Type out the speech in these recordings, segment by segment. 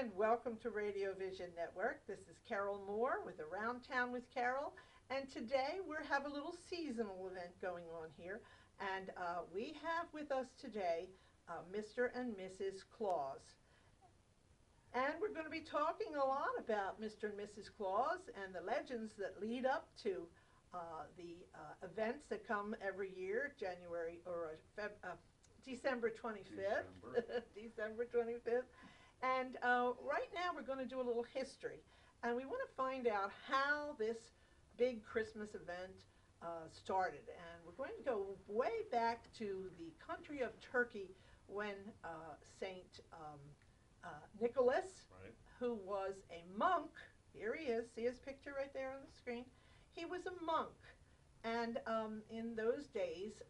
and welcome to Radio Vision Network. This is Carole Moore with Around Town with Carole, and today we have a little seasonal event going on here, and we have with us today Mr. and Mrs. Claus. And we're going to be talking a lot about Mr. and Mrs. Claus and the legends that lead up to the events that come every year, December 25th. December 25th. And right now we're going to do a little history. And we want to find out how this big Christmas event started. And we're going to go way back to the country of Turkey when Saint Nicholas, Right. who was a monk, here he is, see his picture right there on the screen. He was a monk. And in those days,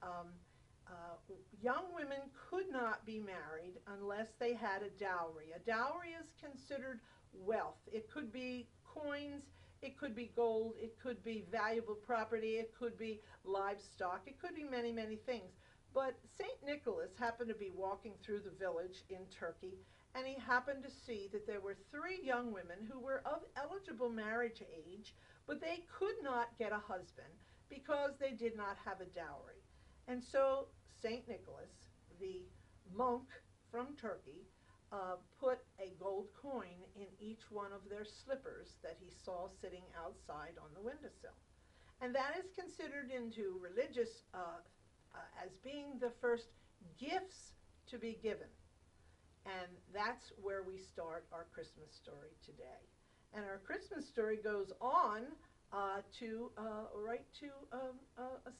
young women could not be married unless they had a dowry. A dowry is considered wealth. It could be coins, it could be gold, it could be valuable property, it could be livestock, it could be many, many things. But St. Nicholas happened to be walking through the village in Turkey, and he happened to see that there were 3 young women who were of eligible marriage age, but they could not get a husband because they did not have a dowry. And so St. Nicholas, the monk from Turkey, put a gold coin in each one of their slippers that he saw sitting outside on the windowsill. And that is considered into religious as being the first gifts to be given. And that's where we start our Christmas story today. And our Christmas story goes on to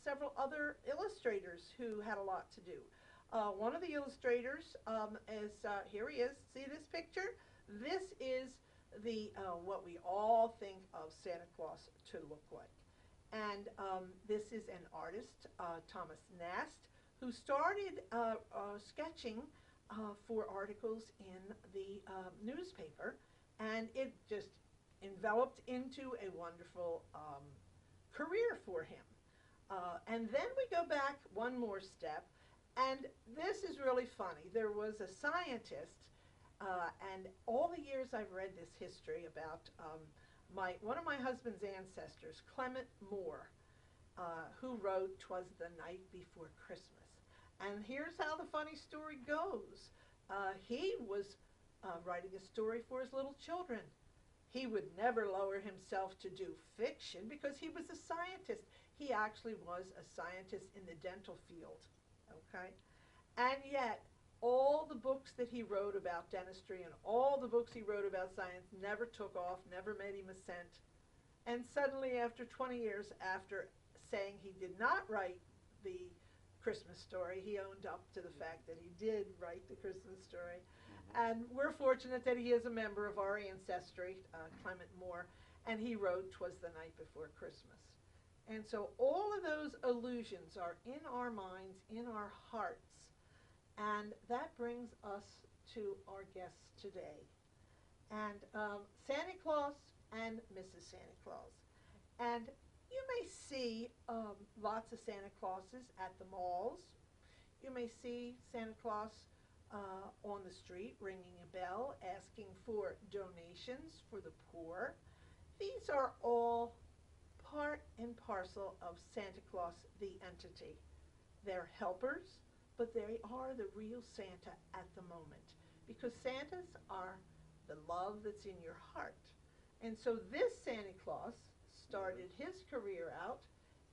several other illustrators who had a lot to do. One of the illustrators is, here he is, see this picture? This is the what we all think of Santa Claus to look like. And this is an artist, Thomas Nast, who started sketching for articles in the newspaper, and it just enveloped into a wonderful career for him. And then we go back one more step, and this is really funny. There was a scientist, and all the years I've read this history about one of my husband's ancestors, Clement Moore, who wrote "'Twas the Night Before Christmas." And here's how the funny story goes. He was writing a story for his little children. He would never lower himself to do fiction because he was a scientist. He actually was a scientist in the dental field, okay? And yet, all the books that he wrote about dentistry and all the books he wrote about science never took off, never made him a cent. And suddenly, after 20 years after saying he did not write the Christmas story, he owned up to the fact that he did write the Christmas story. And we're fortunate that he is a member of our ancestry, Clement Moore, and he wrote "'Twas the Night Before Christmas." And so all of those allusions are in our minds, in our hearts, and that brings us to our guests today. And Santa Claus and Mrs. Santa Claus. And you may see lots of Santa Clauses at the malls. You may see Santa Claus on the street ringing a bell, asking for donations for the poor. These are all part and parcel of Santa Claus, the entity. They're helpers, but they are the real Santa at the moment, because Santas are the love that's in your heart. And so this Santa Claus started his career out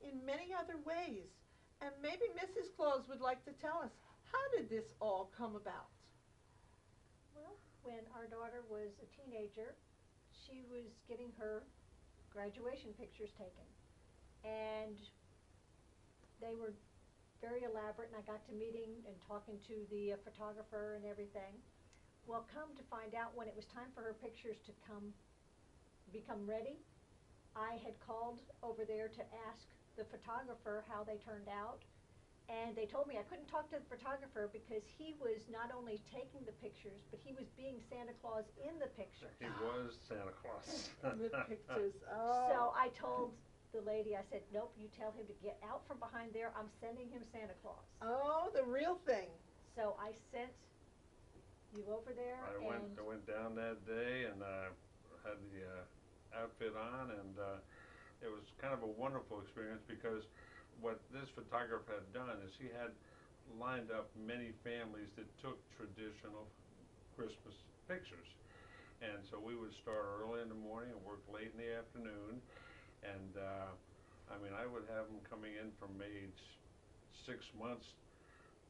in many other ways. And maybe Mrs. Claus would like to tell us, how did this all come about? Well, when our daughter was a teenager, she was getting her graduation pictures taken. And they were very elaborate, and I got to meeting and talking to the photographer and everything. Well, come to find out, when it was time for her pictures to become ready, I had called over there to ask the photographer how they turned out, and they told me I couldn't talk to the photographer because he was not only taking the pictures, but he was being Santa Claus in the pictures. He was Santa Claus. The pictures, oh. So I told the lady, I said, nope, you tell him to get out from behind there. I'm sending him Santa Claus. Oh, the real thing. So I sent you over there I went down that day and had the outfit on, and it was kind of a wonderful experience because what this photographer had done is he had lined up many families that took traditional Christmas pictures. And so we would start early in the morning and work late in the afternoon. And I mean, I would have them coming in from age 6 months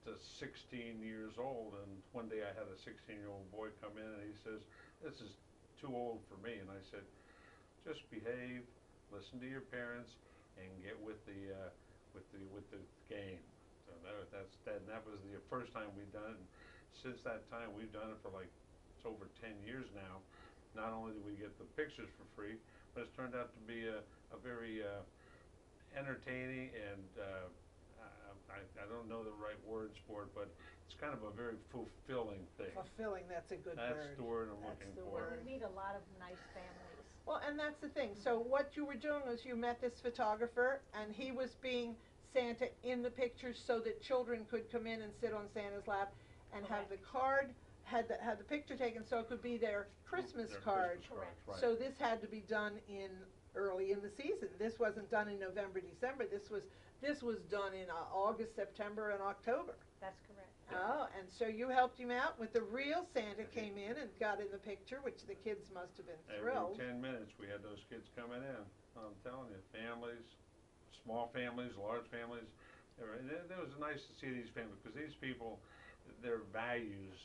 to 16 years old. And one day I had a 16-year-old boy come in and he says, "This is too old for me." And I said, "Just behave, listen to your parents, and get with the game." So that was the first time we'd done it. And since that time, we've done it for like it's over 10 years now. Not only do we get the pictures for free, but it's turned out to be a very entertaining and I don't know the right words for it, but it's kind of a very fulfilling thing. Fulfilling, that's a good word. That's the word I'm looking for. You meet a lot of nice families. Well, and that's the thing. So what you were doing was you met this photographer, and he was being Santa in the pictures so that children could come in and sit on Santa's lap and have the card, had the picture taken so it could be their Christmas card. Correct. Right. So this had to be done early in the season. This wasn't done in November, December. This was done in August, September, and October. That's correct. Oh, and so you helped him out with the real Santa came in and got in the picture, which the kids must have been thrilled. Every 10 minutes we had those kids coming in. I'm telling you, families, small families, large families. It was nice to see these families because these people, their values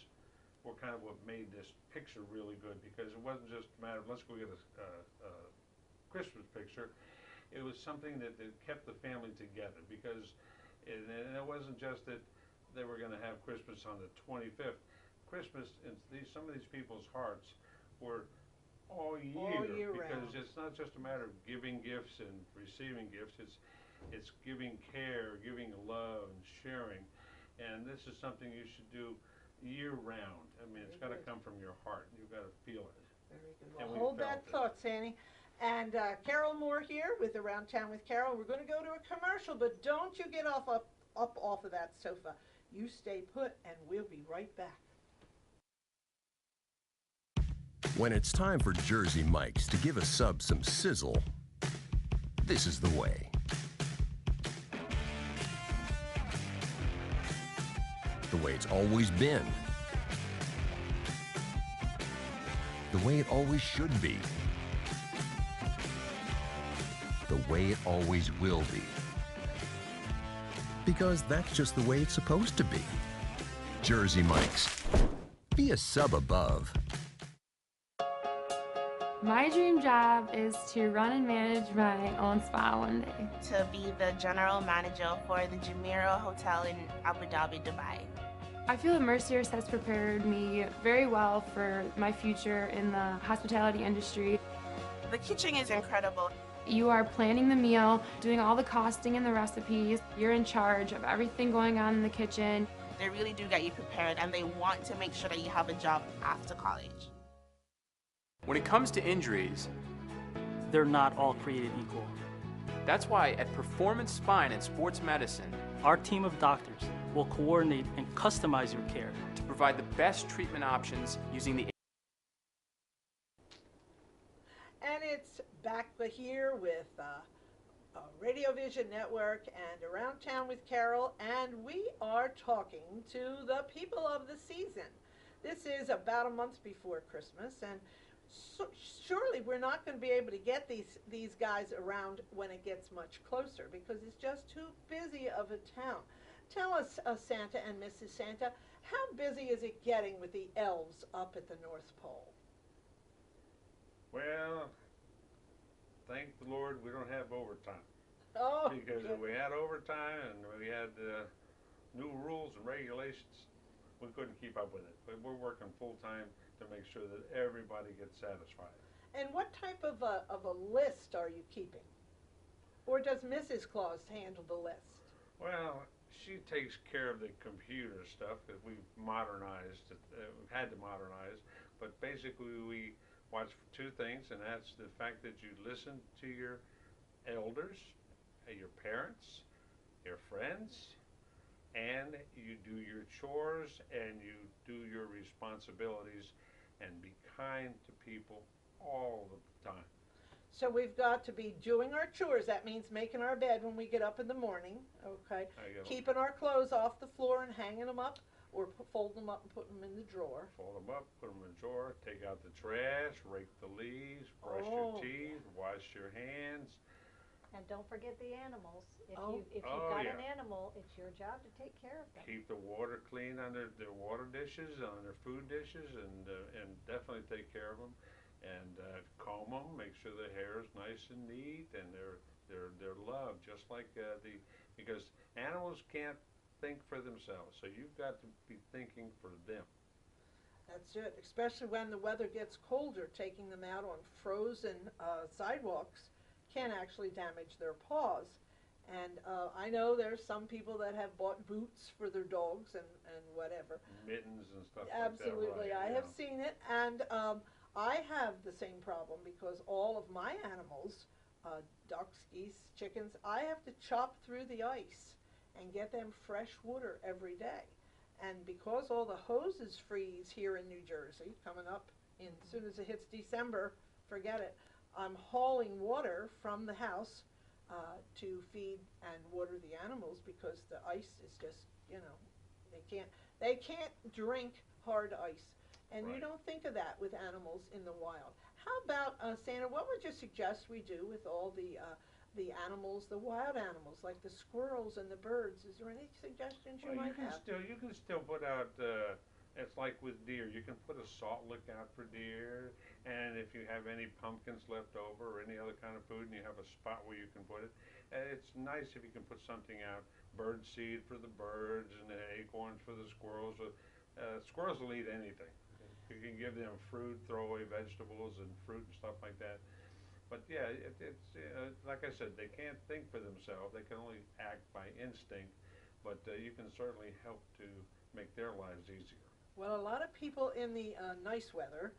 were kind of what made this picture really good because it wasn't just a matter of let's go get a Christmas picture. It was something that kept the family together because and it wasn't just that they were going to have Christmas on the 25th. Christmas in some of these people's hearts were all year because round. it's not just a matter of giving gifts and receiving gifts. It's giving care, giving love, and sharing. And this is something you should do year round. I mean, it's got to come from your heart. You've got to feel it. Very good. And Well, we hold felt that it. thought, Sandy. And Carole Moore here with Around Town with Carole. We're going to go to a commercial, but don't you get up off of that sofa. You stay put, and we'll be right back. When it's time for Jersey Mike's to give a sub some sizzle, this is the way. The way it's always been. The way it always should be. The way it always will be. Because that's just the way it's supposed to be. Jersey Mike's. Be a sub above. My dream job is to run and manage my own spa one day. To be the general manager for the Jumeirah Hotel in Abu Dhabi, Dubai. I feel that Mercier's has prepared me very well for my future in the hospitality industry. The kitchen is incredible. You are planning the meal, doing all the costing and the recipes. You're in charge of everything going on in the kitchen. They really do get you prepared, and they want to make sure that you have a job after college. When it comes to injuries, they're not all created equal. that's why at Performance Spine and Sports Medicine, Our team of doctors will coordinate and customize your care to provide the best treatment options using the And it's back here with Radio Vision Network and Around Town with Carole, and we are talking to the people of the season. This is about a month before Christmas, and surely we're not going to be able to get these guys around when it gets much closer because it's just too busy of a town. Tell us, Santa and Mrs. Santa, how busy is it getting with the elves up at the North Pole? Well, thank the Lord we don't have overtime. Oh, Because if we had overtime and we had new rules and regulations, we couldn't keep up with it. But we're working full time to make sure that everybody gets satisfied. And what type of a list are you keeping? Or does Mrs. Claus handle the list? Well, she takes care of the computer stuff that we've modernized. We've had to modernize, but basically we watch for two things, and that's the fact that you listen to your elders, your parents, your friends, and you do your chores and you do your responsibilities and be kind to people all the time. So we've got to be doing our chores. That means making our bed when we get up in the morning, okay? Keeping our clothes off the floor and hanging them up, or folding them up and putting them in the drawer. Fold them up, put them in a drawer, take out the trash, rake the leaves, brush your teeth, wash your hands. And don't forget the animals. If you've Oh, got yeah. an animal, it's your job to take care of them. Keep the water clean on their water dishes, on their food dishes, and definitely take care of them. And comb them, make sure their hair is nice and neat, and they're loved, just like because animals can't think for themselves, so you've got to be thinking for them. That's it, especially when the weather gets colder. Taking them out on frozen sidewalks can actually damage their paws. And I know there's some people that have bought boots for their dogs and whatever. Mittens and stuff Absolutely, like that. I have seen it, and I have the same problem because all of my animals, ducks, geese, chickens, I have to chop through the ice and get them fresh water every day. And because all the hoses freeze here in New Jersey, coming up as soon as it hits December, forget it, I'm hauling water from the house to feed and water the animals because the ice is just, they can't drink hard ice. And you don't think of that with animals in the wild. How about, Santa, what would you suggest we do with all the animals, the wild animals, like the squirrels and the birds? Is there any suggestions you might have? You can still put out, it's like with deer, you can put a salt lick out for deer, and if you have any pumpkins left over or any other kind of food and you have a spot where you can put it, it's nice if you can put something out, bird seed for the birds and acorns for the squirrels. Squirrels will eat anything. You can give them fruit, throw away vegetables and fruit and stuff like that. But yeah, it's like I said, they can't think for themselves. They can only act by instinct. But you can certainly help to make their lives easier. Well, a lot of people in the nice weather,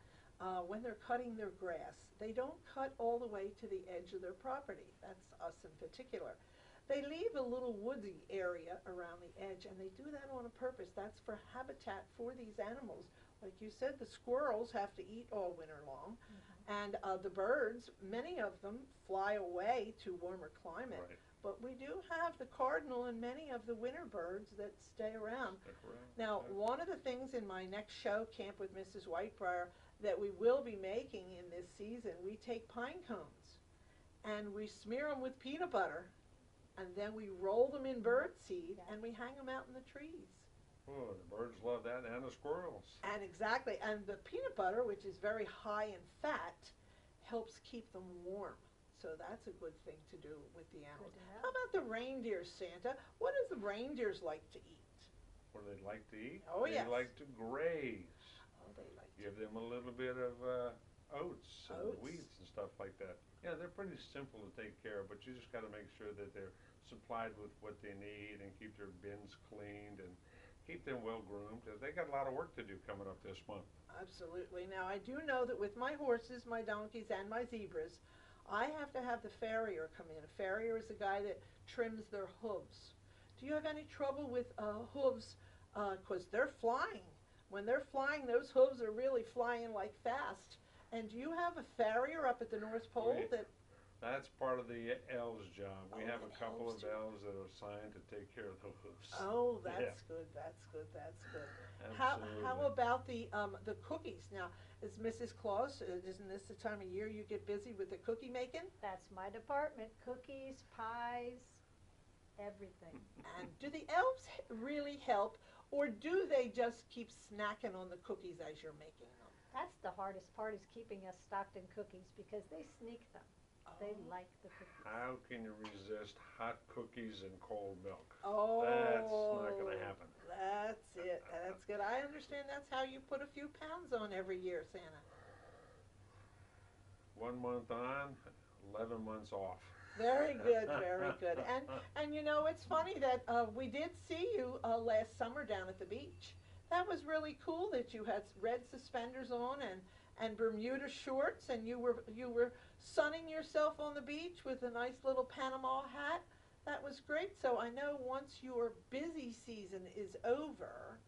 when they're cutting their grass, they don't cut all the way to the edge of their property. That's us in particular. They leave a little woody area around the edge, and they do that on purpose. That's for habitat for these animals. Like you said, the squirrels have to eat all winter long, and the birds, many of them fly away to warmer climate. Right. But we do have the cardinal and many of the winter birds that stay around. Now, one of the things in my next show, Camp with Mrs. Whitebriar, that we will be making in this season, we take pine cones and we smear them with peanut butter, and then we roll them in bird seed and we hang them out in the trees. Oh, the birds love that, and the squirrels. And exactly, and the peanut butter, which is very high in fat, helps keep them warm. So that's a good thing to do with the animals. How about the reindeers, Santa? What do the reindeers like to eat? What do they like to eat? Oh, they yes. like to graze. Oh, they like Give them a little bit of oats and wheats and stuff like that. Yeah, they're pretty simple to take care of, but you just got to make sure that they're supplied with what they need and keep their bins cleaned and keep them well groomed. They got a lot of work to do coming up this month. Absolutely. Now, I do know that with my horses, my donkeys, and my zebras, I have to have the farrier come in. A farrier is the guy that trims their hooves. Do you have any trouble with hooves? Because they're flying. When they're flying, those hooves are really flying like fast. And do you have a farrier up at the North Pole That's part of the elves' job. We have a couple of elves that are assigned to take care of the hooves. Oh, that's good. That's good. That's good. How about the cookies? Now, is Mrs. Claus? Isn't this the time of year you get busy with the cookie making? That's my department. Cookies, pies, everything. And do the elves really help, or do they just keep snacking on the cookies as you're making them? That's the hardest part, is keeping us stocked in cookies, because they sneak them. They like the cookies. How can you resist hot cookies and cold milk? Oh, that's not going to happen. That's it. That's good. I understand that's how you put a few pounds on every year, Santa. 1 month on, 11 months off. Very good, very good. And you know, it's funny that we did see you last summer down at the beach. That was really cool that you had red suspenders on and Bermuda shorts, and you were sunning yourself on the beach with a nice little Panama hat. That was great. So I know once your busy season is over,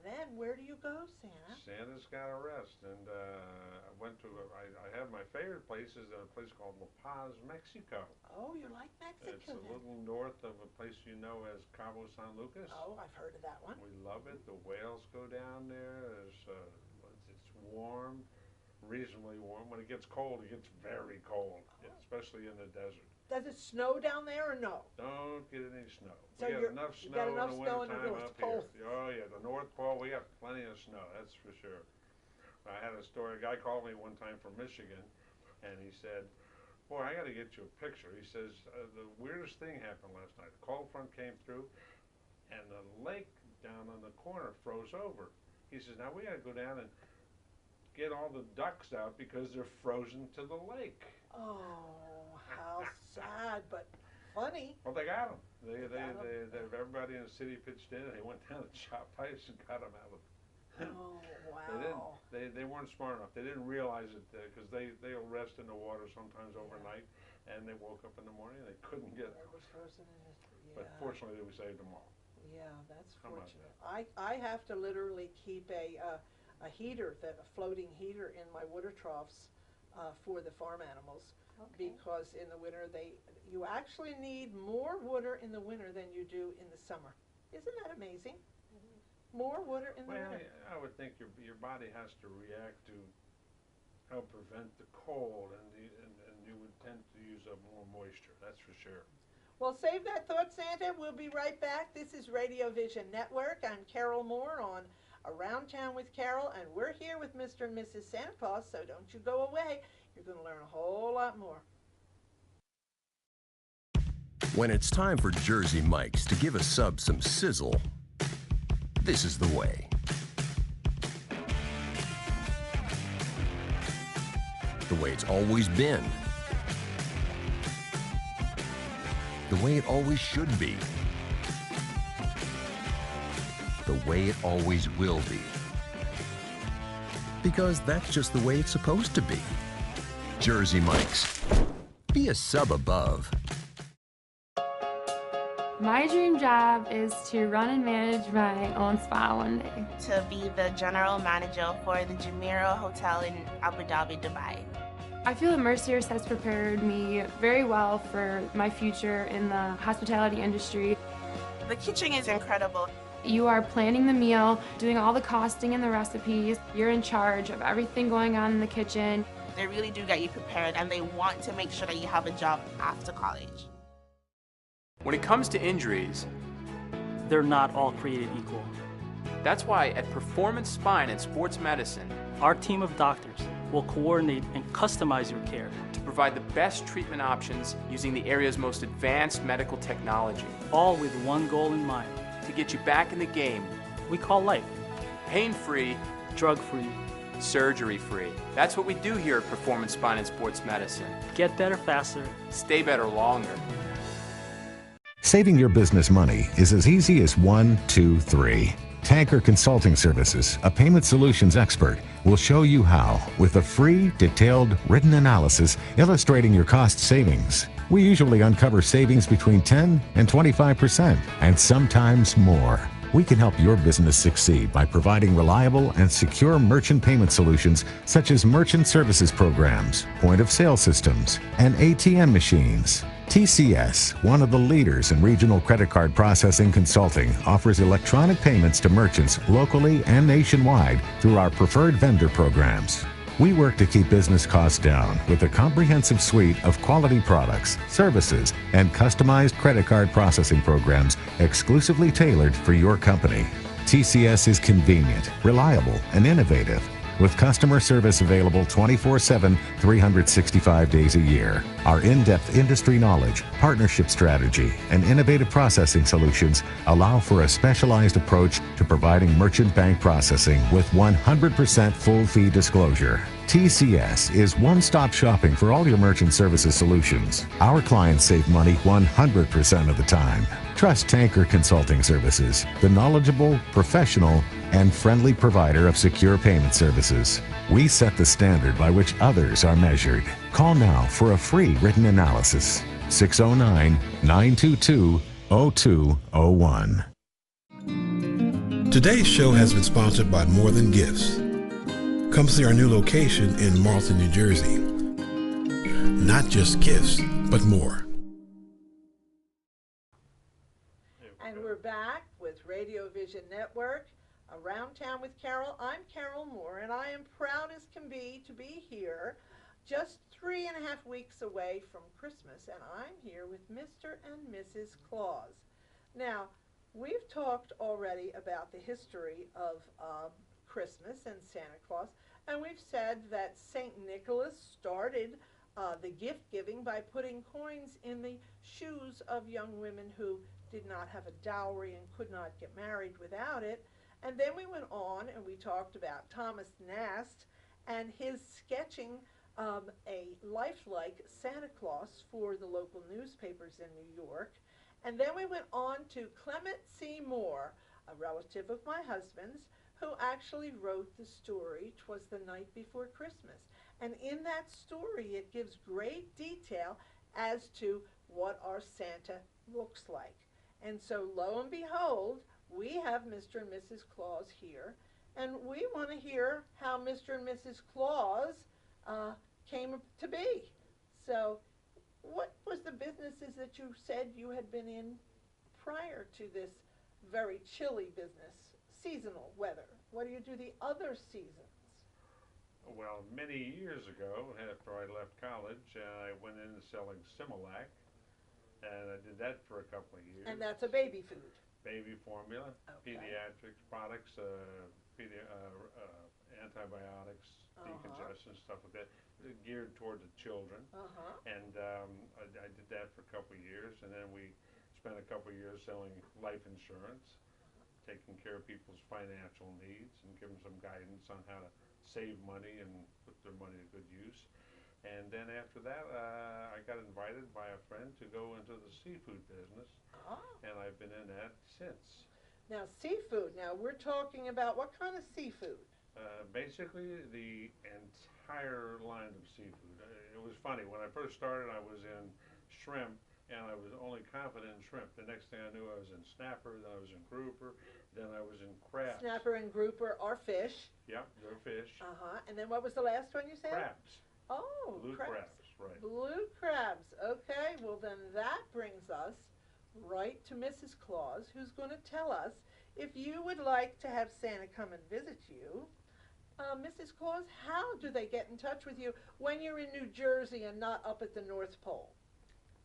then where do you go, Santa? Santa's got to rest, and I went to. I have my favorite place is a place called La Paz, Mexico. Oh, you like Mexico? It's a then? little north of a place you know as Cabo San Lucas. Oh, I've heard of that one. We love it. The whales go down there. It's warm, reasonably warm. When it gets cold, it gets very cold, especially in the desert. Does it snow down there or no? Don't get any snow. So We got enough you snow got enough in the snow in the wintertime North up Pole. here. Oh yeah, the North Pole, we got plenty of snow, that's for sure. I had a story, a guy called me one time from Michigan, and he said, boy, I gotta get you a picture. He says, the weirdest thing happened last night. A cold front came through, and the lake down on the corner froze over. He says, now we gotta go down and get all the ducks out because they're frozen to the lake. Oh, how sad, but funny. Well, they got them. Everybody in the city pitched in, and they went down and chopped ice and got them out of. Oh, wow. They weren't smart enough. They didn't realize it because they'll rest in the water sometimes overnight, and they woke up in the morning and they couldn't get They out. were frozen in it. Yeah. But fortunately, we saved them all. Yeah, that's How about fortunate. I have to literally keep a heater, a floating heater in my water troughs for the farm animals. Okay. Because in the winter you actually need more water in the winter than you do in the summer. Isn't that amazing? More water in the Well, winter. I would think your body has to react to help prevent the cold, and you would tend to use up more moisture. That's for sure. Well, save that thought, Santa. We'll be right back. This is Radio Vision Network. I'm Carole Moore on Around Town with Carole, and we're here with Mr. and Mrs. Santa Claus, so don't you go away. You're going to learn a whole lot more. When it's time for Jersey Mike's to give a sub some sizzle, this is the way. The way it's always been. The way it always should be. The way it always will be. Because that's just the way it's supposed to be. Jersey Mike's. Be a sub above. My dream job is to run and manage my own spa one day. To be the general manager for the Jumeirah Hotel in Abu Dhabi, Dubai. I feel that Mercier has prepared me very well for my future in the hospitality industry. The kitchen is incredible. You are planning the meal, doing all the costing and the recipes. You're in charge of everything going on in the kitchen. They really do get you prepared, and they want to make sure that you have a job after college. When it comes to injuries, They're not all created equal. that's why at Performance Spine and Sports Medicine, Our team of doctors will coordinate and customize your care, to provide the best treatment options using the area's most advanced medical technology, all with one goal in mind. to get you back in the game, We call life pain-free, drug-free. surgery-free. That's what we do here at Performance Spine and Sports Medicine. Get better faster. Stay better longer. Saving your business money is as easy as 1, 2, 3. Tanker Consulting Services, a payment solutions expert, will show you how with a free, detailed, written analysis illustrating your cost savings. We usually uncover savings between 10 and 25%, and sometimes more. We can help your business succeed by providing reliable and secure merchant payment solutions such as merchant services programs, point-of-sale systems, and ATM machines. TCS, one of the leaders in regional credit card processing consulting, offers electronic payments to merchants locally and nationwide through our preferred vendor programs. We work to keep business costs down with a comprehensive suite of quality products, services, and customized credit card processing programs exclusively tailored for your company. TCS is convenient, reliable, and innovative, with customer service available 24/7, 365 days a year. Our in-depth industry knowledge, partnership strategy, and innovative processing solutions allow for a specialized approach to providing merchant bank processing with 100% full fee disclosure. TCS is one-stop shopping for all your merchant services solutions. Our clients save money 100% of the time. Trust Tanker Consulting Services, the knowledgeable, professional, and friendly provider of secure payment services. We set the standard by which others are measured. Call now for a free written analysis. 609 922 0201. Today's show has been sponsored by More Than Gifts. Come see our new location in Marlton, New Jersey. Not just gifts, but more. And we're back with Radio Vision Network, Around Town with Carole. I'm Carole Moore, and I am proud as can be to be here just 3.5 weeks away from Christmas, and I'm here with Mr. and Mrs. Claus. Now, we've talked already about the history of Christmas and Santa Claus, and we've said that St. Nicholas started the gift giving by putting coins in the shoes of young women who did not have a dowry and could not get married without it. And then we went on and we talked about Thomas Nast and his sketching a lifelike Santa Claus for the local newspapers in New York. And then we went on to Clement C. Moore, a relative of my husband's, who actually wrote the story, "'Twas the Night Before Christmas." And in that story, it gives great detail as to what our Santa looks like. And so, lo and behold, we have Mr. and Mrs. Claus here, and we want to hear how Mr. and Mrs. Claus came to be. So, what was the businesses that you said you had been in prior to this very chilly business, seasonal weather? What do you do the other seasons? Well, many years ago, after I left college, I went into selling Similac, and I did that for a couple of years. And that's a baby food. Baby formula, Okay. pediatrics products, antibiotics, decongestants, stuff like that, geared toward the children. And I did that for a couple of years, and then we spent a couple of years selling life insurance, taking care of people's financial needs and giving some guidance on how to save money and put their money to good use. And then after that, I got invited by a friend to go into the seafood business, and I've been in that since. Now, seafood. Now, we're talking about what kind of seafood? Basically, the entire line of seafood. It was funny. When I first started, I was in shrimp, and I was only confident in shrimp. The next thing I knew, I was in snapper, then I was in grouper, then I was in crabs. Snapper and grouper are fish. Yep, they're fish. And then what was the last one you said? Crabs. Oh, Blue crabs, right. Blue crabs. Okay, well then that brings us right to Mrs. Claus, who's going to tell us if you would like to have Santa come and visit you. Mrs. Claus, how do they get in touch with you when you're in New Jersey and not up at the North Pole?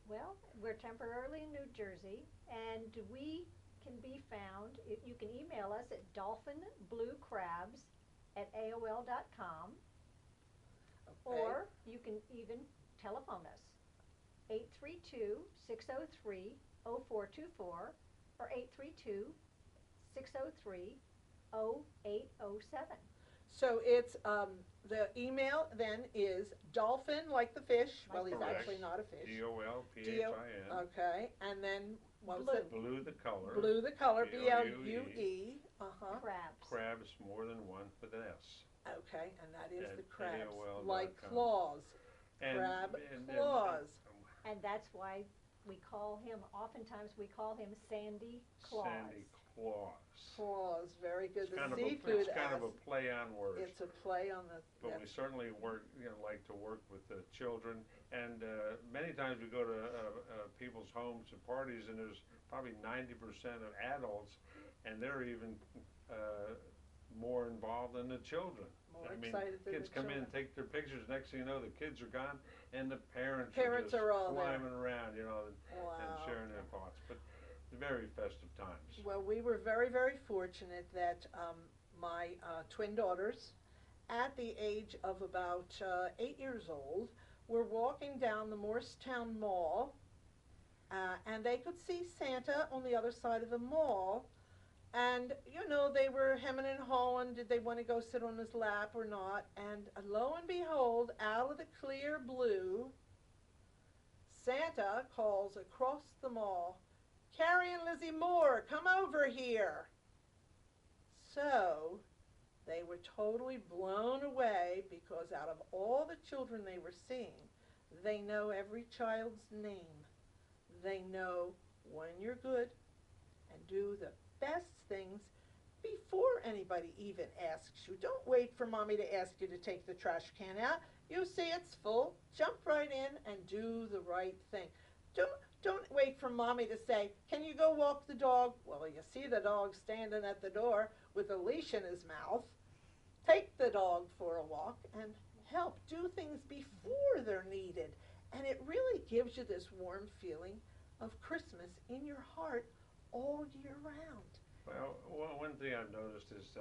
Well, we're temporarily in New Jersey, and we can be found, you can email us at dolphinbluecrabs@aol.com, or you can even telephone us, 832-603-0424 or 832-603-0807. So it's, the email then is dolphin, like the fish. Well, he's Correct. actually not a fish. DOLPHIN. Okay, and then what was it? Blue the color. Blue the color, BLUE. BLUE. Crabs. Crabs more than one with an S. Okay, and that is At the crabs, AOL.com. like claws. Crab claws. And that's why we call him, oftentimes we call him Sandy Claus. Sandy Claus. Claws, very good. It's kind The of seafood it's kind of a play on words. It's a play on the. But we certainly like to work with the children, and many times we go to people's homes and parties, and there's probably 90% of adults, and they're even more involved than the children. More excited than kids the come in children. and take their pictures. Next thing you know, the kids are gone, and the parents Parents are are just all there. climbing around, and Wow. sharing their thoughts. But very festive times. Well, we were very, very fortunate that my twin daughters, at the age of about 8 years old, were walking down the Morristown Mall, and they could see Santa on the other side of the mall. And, they were hemming and hawing, did they want to go sit on his lap or not? And lo and behold, out of the clear blue, Santa calls across the mall, "Carrie and Lizzie Moore, come over here." So they were totally blown away because out of all the children they were seeing, they know every child's name. They know when you're good and do the best things before anybody even asks you. Don't wait for mommy to ask you to take the trash can out. You see it's full, jump right in and do the right thing. Don't wait for mommy to say, can you go walk the dog? Well, you see the dog standing at the door with a leash in his mouth. Take the dog for a walk and help. Do things before they're needed. And it really gives you this warm feeling of Christmas in your heart all year round. Well, one thing I've noticed is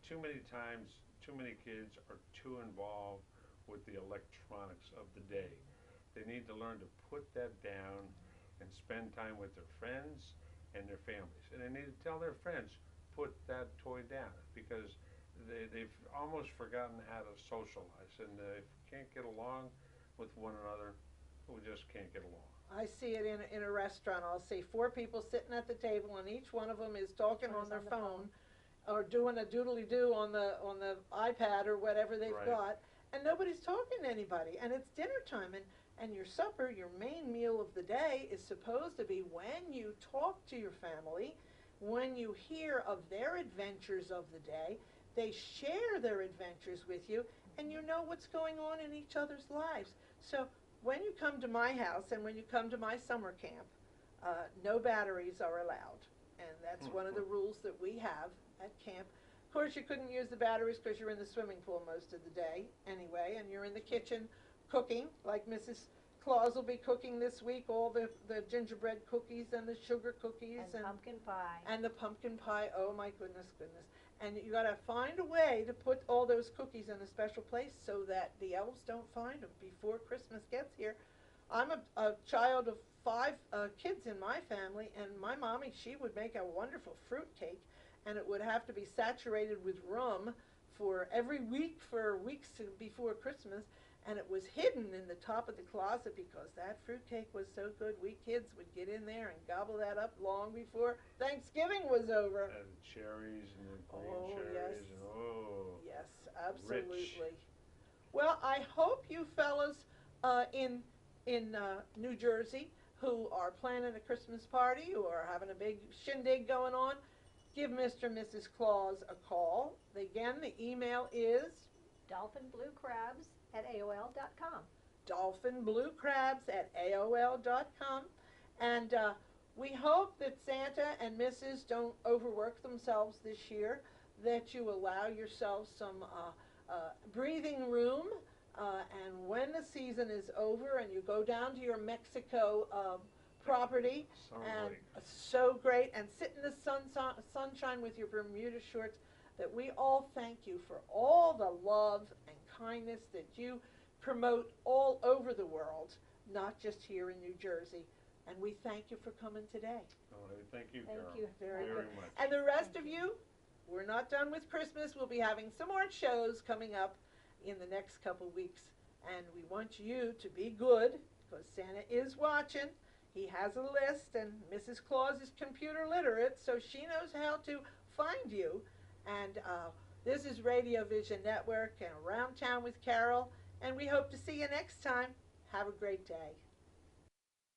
too many times, too many kids are too involved with the electronics of the day. They need to learn to put that down and spend time with their friends and their families. And they need to tell their friends, put that toy down, because they've almost forgotten how to socialize. And if we can't get along with one another, we just can't get along. I see it in a restaurant. I'll see 4 people sitting at the table, and each one of them is talking on their phone or doing a doodly-doo on the iPad or whatever they've got, and nobody's talking to anybody. And it's dinner time, and your supper, your main meal of the day, is supposed to be when you talk to your family, when you hear of their adventures of the day, they share their adventures with you, and you know what's going on in each other's lives. So when you come to my house and when you come to my summer camp, no batteries are allowed. And that's one of the rules that we have at camp. Of course, you couldn't use the batteries because you're in the swimming pool most of the day anyway, and you're in the kitchen cooking, like Mrs. Claus will be cooking this week, all the gingerbread cookies and the sugar cookies. And pumpkin pie. And the pumpkin pie, oh my goodness. And you gotta find a way to put all those cookies in a special place so that the elves don't find them before Christmas gets here. I'm a child of 5 kids in my family, and my mommy, she would make a wonderful fruit cake, and it would have to be saturated with rum for every week for weeks before Christmas. And it was hidden in the top of the closet because that fruitcake was so good. We kids would get in there and gobble that up long before Thanksgiving was over. And cherries and the green cherries. Yes. Yes, absolutely. Rich. Well, I hope you fellas in New Jersey who are planning a Christmas party or having a big shindig going on, give Mr. and Mrs. Claus a call. Again, the email is dolphinbluecrabs@aol.com. dolphinbluecrabs@aol.com. And we hope that Santa and Mrs. don't overwork themselves this year, that you allow yourselves some breathing room, and when the season is over and you go down to your Mexico property, and so great, and sit in the sunshine with your Bermuda shorts, that we all thank you for all the love and kindness that you promote all over the world, not just here in New Jersey. And we thank you for coming today. Oh, thank you, Carole. Thank you very much. And the rest of you, we're not done with Christmas. We'll be having some more shows coming up in the next couple weeks. And we want you to be good, because Santa is watching. He has a list, and Mrs. Claus is computer literate, so she knows how to find you. And this is Radio Vision Network and Around Town with Carole, and we hope to see you next time. Have a great day.